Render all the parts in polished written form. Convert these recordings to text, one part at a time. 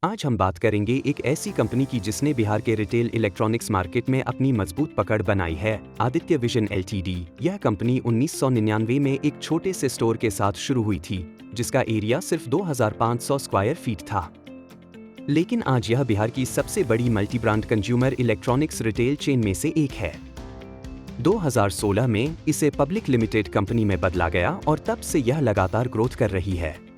आज हम बात करेंगे एक ऐसी कंपनी की जिसने बिहार के रिटेल इलेक्ट्रॉनिक्स मार्केट में अपनी मजबूत पकड़ बनाई है, आदित्य विजन एलटीडी। यह कंपनी 1999 में एक छोटे से स्टोर के साथ शुरू हुई थी, जिसका एरिया सिर्फ 2500 स्क्वायर फीट था। लेकिन आज यह बिहार की सबसे बड़ी multi brand consumer electronics retail chain में से एक है। 2016 में इसे पब्लिक लिमिटेड कंपनी में बदला गया और तब से यह लगातार ग्रोथ कर रही है।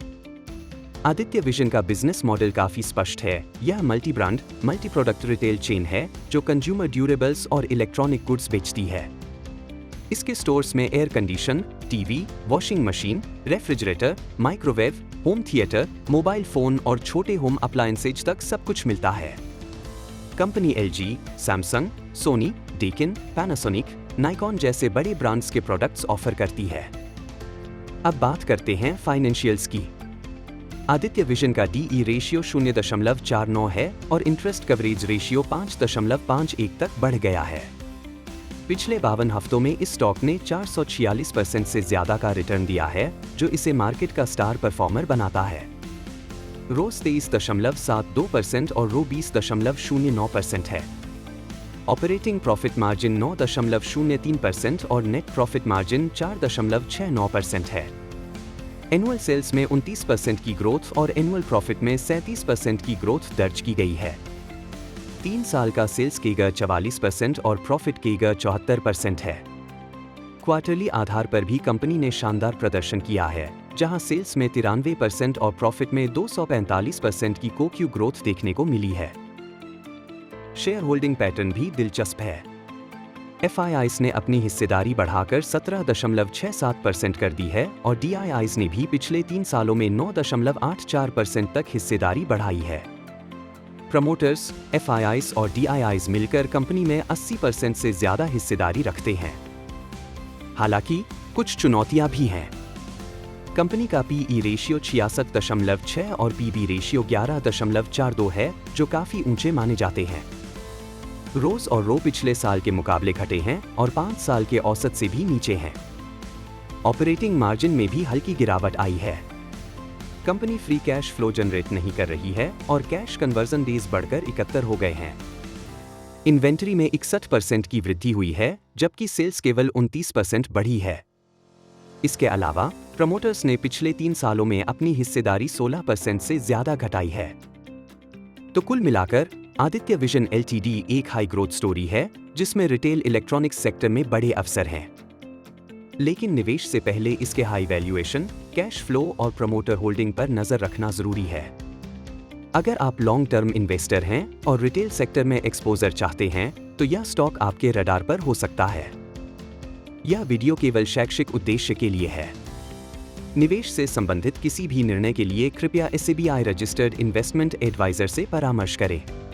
आदित्य विजन का बिजनेस मॉडल काफी स्पष्ट है। यह multi brand, multi product retail chain है जो कंज्यूमर ड्यूरेबल्स और इलेक्ट्रॉनिक गुड्स बेचती है। इसके स्टोर्स में air condition, TV, washing machine, refrigerator, microwave, home theatre, mobile phone और छोटे होम अप्लायंसेज तक सब कुछ मिलता है। Company LG, Samsung, Sony, Daikin, Panasonic, Nikon जैसे बड़े ब्रांड्स के प्रोडक्ट्स ऑफर करती है। अब बात करते हैं फाइनेंशियल्स की। आदित्य विजन का डीई रेशियो 0.49 है और इंटरेस्ट कवरेज रेशियो 5.51 तक बढ़ गया है। पिछले 52 हफ्तों में इस स्टॉक ने 446% से ज्यादा का रिटर्न दिया है, जो इसे मार्केट का स्टार परफॉर्मर बनाता है। रोज 23.72% और रो 20.09% है। ऑपरेटिंग प्रॉफिट मार्जिन 9.03% और नेट प्रॉफिट मार्जिन 4.69% है। एनुअल सेल्स में 29% की ग्रोथ और एनुअल प्रॉफिट में 37% की ग्रोथ दर्ज की गई है। 3 साल का सेल्स केगर 44% और प्रॉफिट केगर 74% है। क्वार्टरली आधार पर भी कंपनी ने शानदार प्रदर्शन किया है, जहां सेल्स में 93% और प्रॉफिट में 245% की क्यू ग्रोथ देखने को मिली है। शेयर होल्डिंग पैटर्न भी दिलचस्प है। एफआईआईज ने अपनी हिस्सेदारी बढ़ाकर 17.67% कर दी है और डीआईआईज ने भी पिछले 3 सालों में 9.84% तक हिस्सेदारी बढ़ाई है। प्रमोटर्स, एफआईआईज और डीआईआईज मिलकर कंपनी में 80% से ज्यादा हिस्सेदारी रखते हैं। हालांकि कुछ चुनौतियां भी हैं। कंपनी का पीई रेशियो 66.6 और पीबी रेशियो 11.42 है, जो काफी ऊंचे माने जाते हैं। रोज और रो पिछले साल के मुकाबले घटे हैं और 5 साल के औसत से भी नीचे हैं। ऑपरेटिंग मार्जिन में भी हल्की गिरावट आई है। Company free cash flow generate नहीं कर रही है और कैश कन्वर्जन डेज बढ़कर 71 हो गए हैं। इन्वेंटरी में 61% की वृद्धि हुई है, जबकि सेल्स केवल 29% बढ़ी है। इसके अलावा प्रमोटर्स ने पिछले 3 सालों में अपनी हिस्सेदारी 16% से ज्यादा घटाई है। तो कुल मिलाकर आदित्य विजन एलटीडी एक हाई ग्रोथ स्टोरी है, जिसमें रिटेल इलेक्ट्रॉनिक्स सेक्टर में बड़े अवसर हैं। लेकिन निवेश से पहले इसके हाई वैल्यूएशन, कैश फ्लो और प्रमोटर होल्डिंग पर नजर रखना जरूरी है। अगर आप लॉन्ग टर्म इन्वेस्टर हैं और रिटेल सेक्टर में एक्सपोजर चाहते हैं, तो यह स्टॉक आपके रडार पर हो सकता है। यह वीडियो केवल शैक्षिक उद्देश्य के लिए है। निवेश से संबंधित किसी भी निर्णय के लिए कृपया SEBI रजिस्टर्ड इन्वेस्टमेंट एडवाइजर से परामर्श करें।